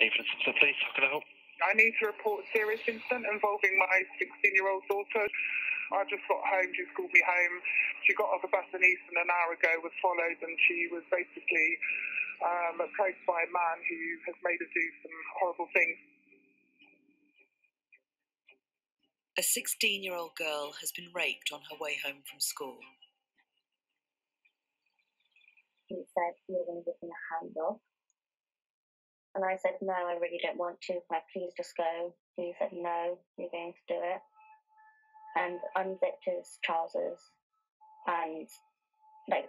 Evening to the police, how can I help? I need to report a serious incident involving my 16-year-old daughter. I just got home, she's called me home. She got off a bus in Easton an hour ago, was followed, and she was basically approached by a man who has made her do some horrible things. A 16-year-old girl has been raped on her way home from school. He said, "You're going to give me a hand off." And I said, "No, I really don't want to. Can I please just go?" He said, "No, you're going to do it." And unzipped his trousers and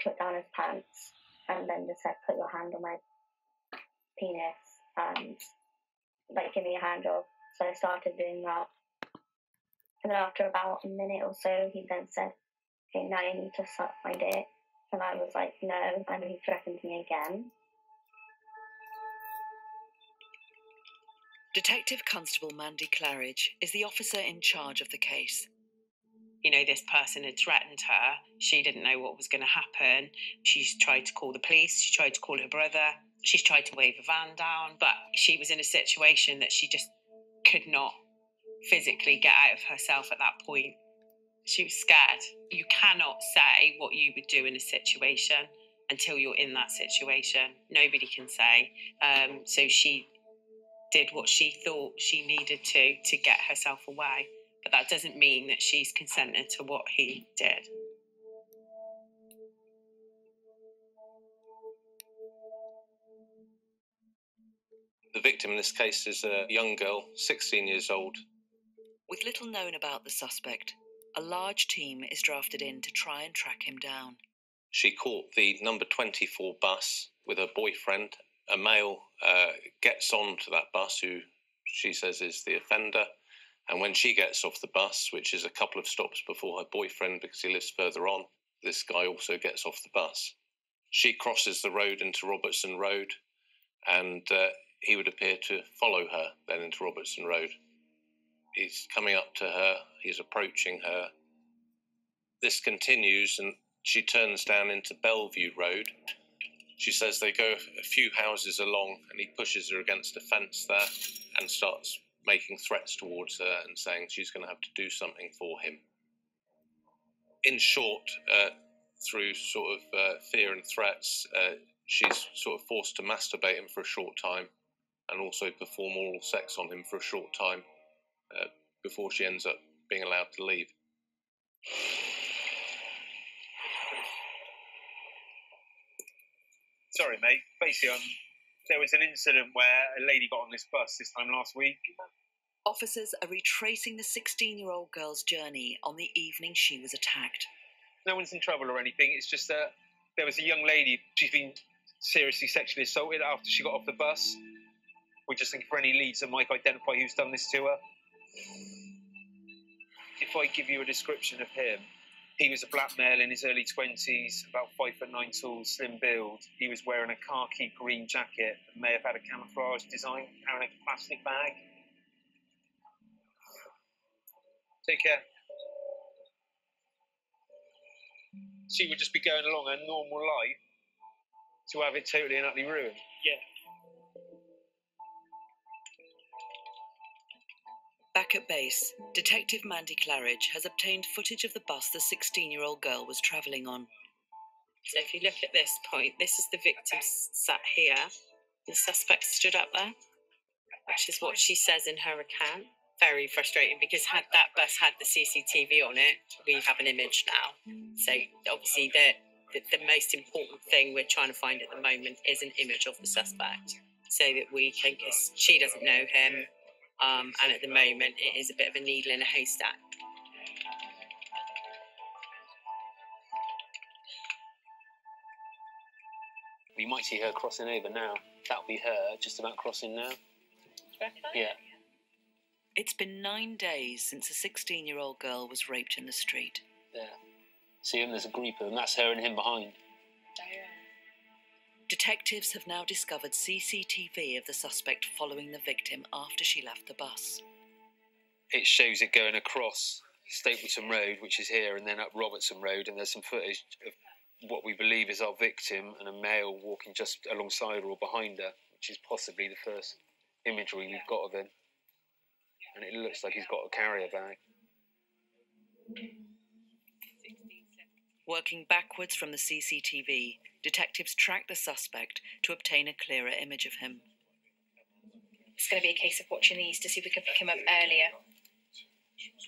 took down his pants and then just said, "Put your hand on my penis and give me a hand job." So I started doing that. And then after about a minute or so, he then said, "Okay, now you need to suck my dick." And I was like, "No," and he threatened me again. Detective Constable Mandy Claridge is the officer in charge of the case. You know, this person had threatened her. She didn't know what was going to happen. She's tried to call the police. She tried to call her brother. She's tried to wave a van down. But she was in a situation that she just could not physically get out of herself at that point. She was scared. You cannot say what you would do in a situation until you're in that situation. Nobody can say. So she did what she thought she needed to get herself away. But that doesn't mean that she's consented to what he did. The victim in this case is a young girl, 16 years old. With little known about the suspect, a large team is drafted in to try and track him down. She caught the number 24 bus with her boyfriend. A male gets onto that bus who she says is the offender. And when she gets off the bus, which is a couple of stops before her boyfriend because he lives further on, this guy also gets off the bus. She crosses the road into Robertson Road, and he would appear to follow her then into Robertson Road. He's coming up to her, he's approaching her. This continues and she turns down into Bellevue Road. She says they go a few houses along and he pushes her against a fence there and starts making threats towards her and saying she's going to have to do something for him. In short, through sort of fear and threats, she's sort of forced to masturbate him for a short time and also perform oral sex on him for a short time before she ends up being allowed to leave. Sorry, mate. Basically, there was an incident where a lady got on this bus this time last week. Officers are retracing the 16-year-old girl's journey on the evening she was attacked. No one's in trouble or anything. It's just that there was a young lady. She's been seriously sexually assaulted after she got off the bus. We're just looking for any leads that might identify who's done this to her. If I give you a description of him, he was a black male in his early 20s, about 5'9" tall, slim build. He was wearing a khaki green jacket that may have had a camouflage design, carrying a plastic bag. Take care. She would just be going along her normal life to have it totally and utterly ruined. Yeah. Back at base, Detective Mandy Claridge has obtained footage of the bus the 16-year-old girl was travelling on. So if you look at this point, this is the victim sat here. The suspect stood up there, which is what she says in her account. Very frustrating because had that bus had the CCTV on it, we have an image now. So obviously the most important thing we're trying to find at the moment is an image of the suspect so that we can, because she doesn't know him. And at the moment, it is a bit of a needle in a haystack. We might see her crossing over now. That'll be her just about crossing now. Yeah. It's been 9 days since a 16-year-old girl was raped in the street. There. See him? There's a group of them. That's her and him behind. Detectives have now discovered CCTV of the suspect following the victim after she left the bus. It shows it going across Stapleton Road, which is here, and then up Robertson Road, and there's some footage of what we believe is our victim and a male walking just alongside her or behind her, which is possibly the first imagery you've got of him. And it looks like he's got a carrier bag. Working backwards from the CCTV, detectives track the suspect to obtain a clearer image of him. It's going to be a case of watching these to see if we can pick him up earlier.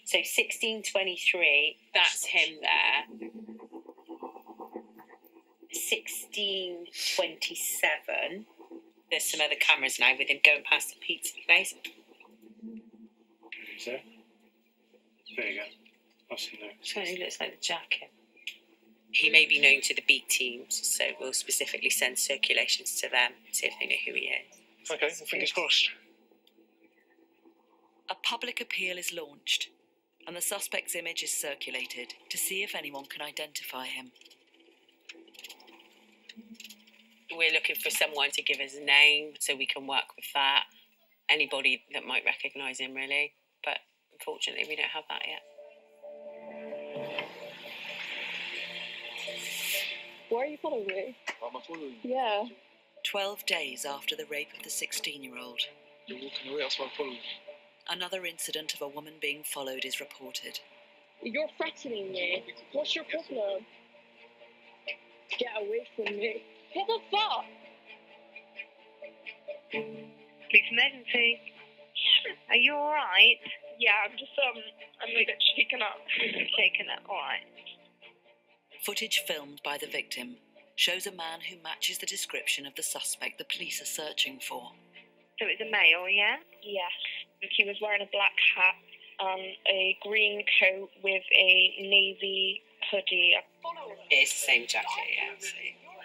So 1623, that's him there. 1627. There's some other cameras now with him going past the pizza place. Is there? There you go. I've seen that. Certainly looks like the jacket. He may be known to the beat teams, so we'll specifically send circulations to them, see if they know who he is. Okay, well, fingers crossed. A public appeal is launched, and the suspect's image is circulated to see if anyone can identify him. We're looking for someone to give us a name so we can work with that. Anybody that might recognise him, really. But unfortunately, we don't have that yet. Why are you following me? Am I following you? Yeah. 12 days after the rape of the 16-year-old. You're walking away, that's why I'm following you. Another incident of a woman being followed is reported. You're threatening me. What's your problem? Get away from me. What the fuck? Police emergency. Are you alright? Yeah, I'm a bit shaken up. Shaken up, alright. Footage filmed by the victim shows a man who matches the description of the suspect the police are searching for. So it's a male, yeah? Yes. He was wearing a black hat, a green coat with a navy hoodie. It's the same jacket, yeah.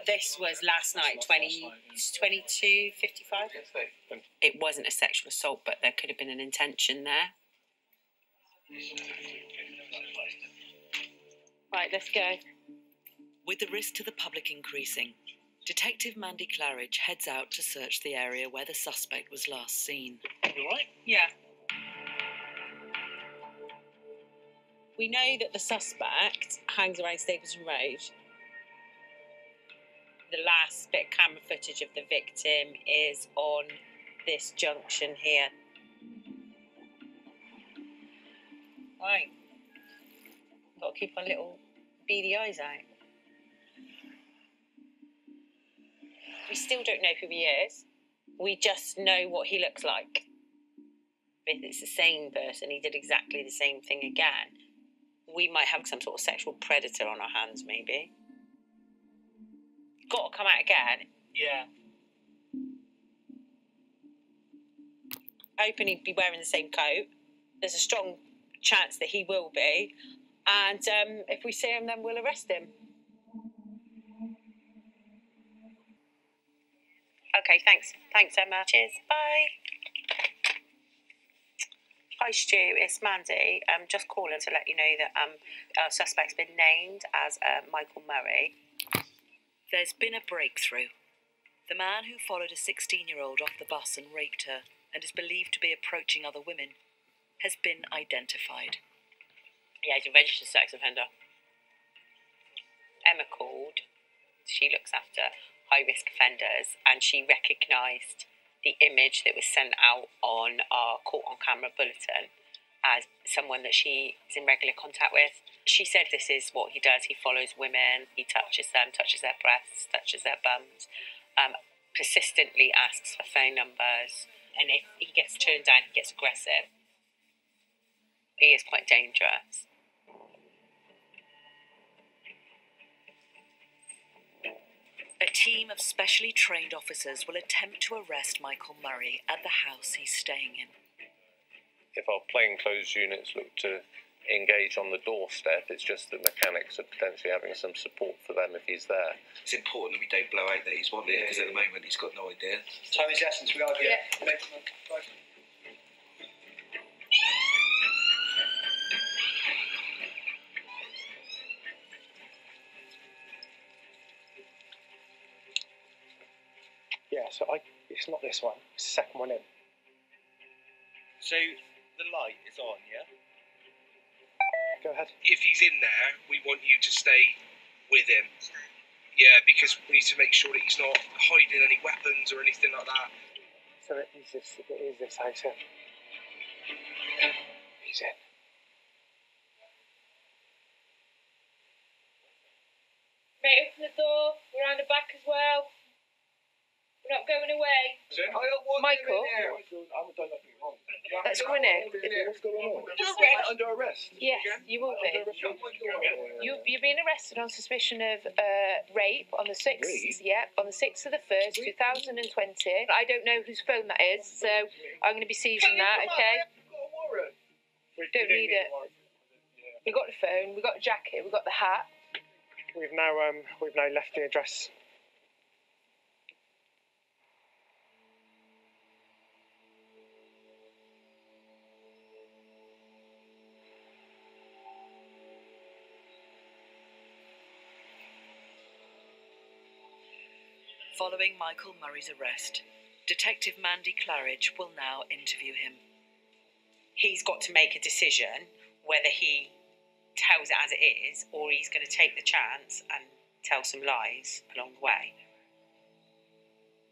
This was last night, 22:55. It wasn't a sexual assault, but there could have been an intention there. Right, let's go. With the risk to the public increasing, Detective Mandy Claridge heads out to search the area where the suspect was last seen. You alright? Yeah. We know that the suspect hangs around Stapleton Road. The last bit of camera footage of the victim is on this junction here. Right. Got to keep our little beady eyes out. We still don't know who he is. We just know what he looks like. If it's the same person, he did exactly the same thing again. We might have some sort of sexual predator on our hands, maybe. Got to come out again. Yeah. Hoping he'd be wearing the same coat. There's a strong chance that he will be. And if we see him, then we'll arrest him. Okay, thanks. Thanks, Emma. Cheers. Bye. Hi, Stu. It's Mandy. Just calling to let you know that our suspect's been named as Michael Murray. There's been a breakthrough. The man who followed a 16-year-old off the bus and raped her and is believed to be approaching other women has been identified. Yeah, he's a registered sex offender. Emma called. She looks after high-risk offenders, and she recognised the image that was sent out on our caught-on-camera bulletin as someone that she is in regular contact with. She said this is what he does. He follows women, he touches them, touches their breasts, touches their bums, persistently asks for phone numbers, and if he gets turned down, he gets aggressive. He is quite dangerous. A team of specially trained officers will attempt to arrest Michael Murray at the house he's staying in. If our plainclothes units look to engage on the doorstep, it's just that mechanics are potentially having some support for them if he's there. It's important that we don't blow out that he's wanted, because at the moment he's got no idea. Time is the essence, we are here. Yeah. Yeah, so it's not this one, it's the second one in. So the light is on, yeah? Go ahead. If he's in there, we want you to stay with him. Yeah, because we need to make sure that he's not hiding any weapons or anything like that. So So it is this house here. He's in. Mate, open the door. We're around the back as well. We're not going away. Michael? I haven't done nothing wrong. Let's go in here. What's going on? You're under arrest. Yes, you will be. You're being arrested on suspicion of rape on the 6th. Rape? Yeah, on the 6th of the 1st, 2020. I don't know whose phone that is, so I'm going to be seizing that, okay? Don't need it. We got the phone, we got the jacket, we got the hat. We've now left the address. Following Michael Murray's arrest, Detective Mandy Claridge will now interview him. He's got to make a decision whether he tells it as it is or he's going to take the chance and tell some lies along the way.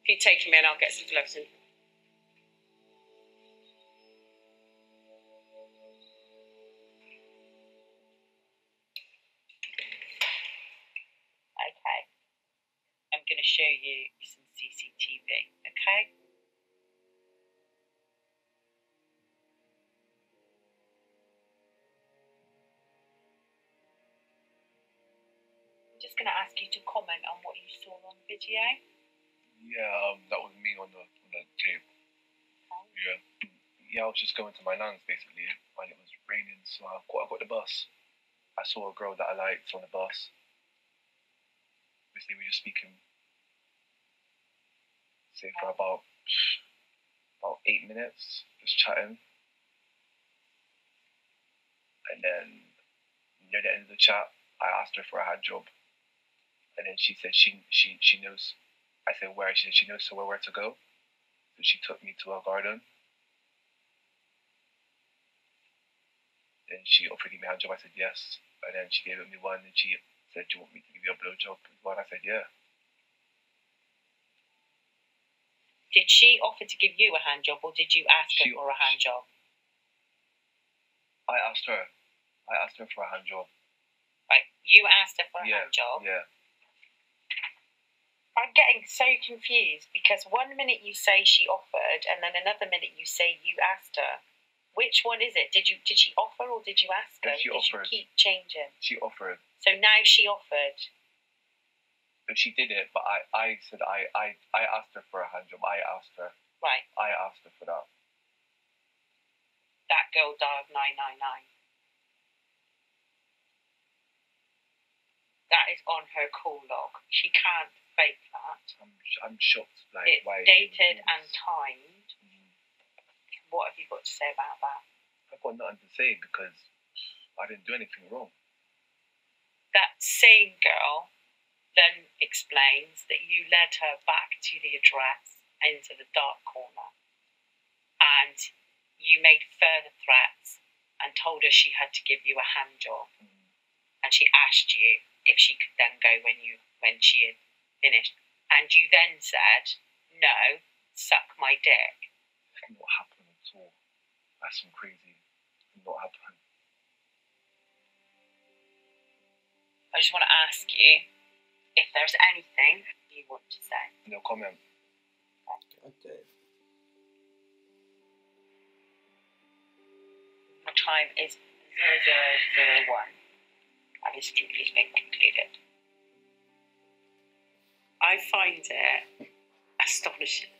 If you take him in, I'll get some gloves and... Okay. I'm going to show you some CCTV, okay? I'm just going to ask you to comment on what you saw on the video. Yeah, that was me on the tape. Okay. Yeah, I was just going to my nan's basically, and it was raining, so I got the bus. I saw a girl that I liked on the bus. Obviously, we were just speaking, say for about 8 minutes, just chatting. And then near the end of the chat, I asked her for a hand job. And then she said she knows. I said where? She said she knows somewhere where to go. So she took me to a garden. Then she offered me a hand job. I said yes. And then she gave me one and she said, do you want me to give you a blowjob as well? I said yeah. Did she offer to give you a hand job or did you ask her for a hand job? I asked her. I asked her for a hand job. Right, you asked her for a hand job? Yeah. I'm getting so confused because one minute you say she offered and then another minute you say you asked her. Which one is it? Did she offer or did you ask her? She did offered. You keep changing? She offered. So now she offered. And she did it, but I said I asked her for a hand job. I asked her. Right. I asked her for that. That girl dialed 999. That is on her call log. She can't fake that. I'm shocked. Like, it's why dated and timed. What have you got to say about that? I've got nothing to say because I didn't do anything wrong. That same girl then explains that you led her back to the address into the dark corner and you made further threats and told her she had to give you a hand job. And she asked you if she could then go when she had finished. And you then said, no, suck my dick. It's not happened at all. That's some crazy. It's not happened. I just want to ask you if there's anything you want to say. No comment. Okay. The time is 0001. And this interview's been concluded. I find it astonishing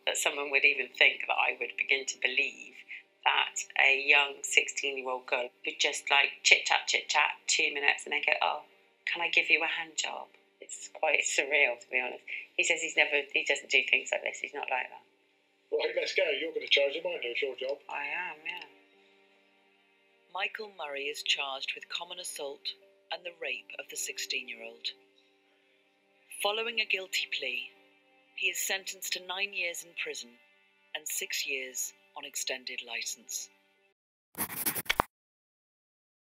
that someone would even think that I would begin to believe that a young 16-year-old girl would just like chit-chat, 2 minutes and then go, oh, can I give you a hand job? It's quite surreal, to be honest. He says he doesn't do things like this. He's not like that. Right, let's go. You're going to charge him, aren't you? It's your job. I am, yeah. Michael Murray is charged with common assault and the rape of the 16-year-old. Following a guilty plea, he is sentenced to 9 years in prison and 6 years on extended licence.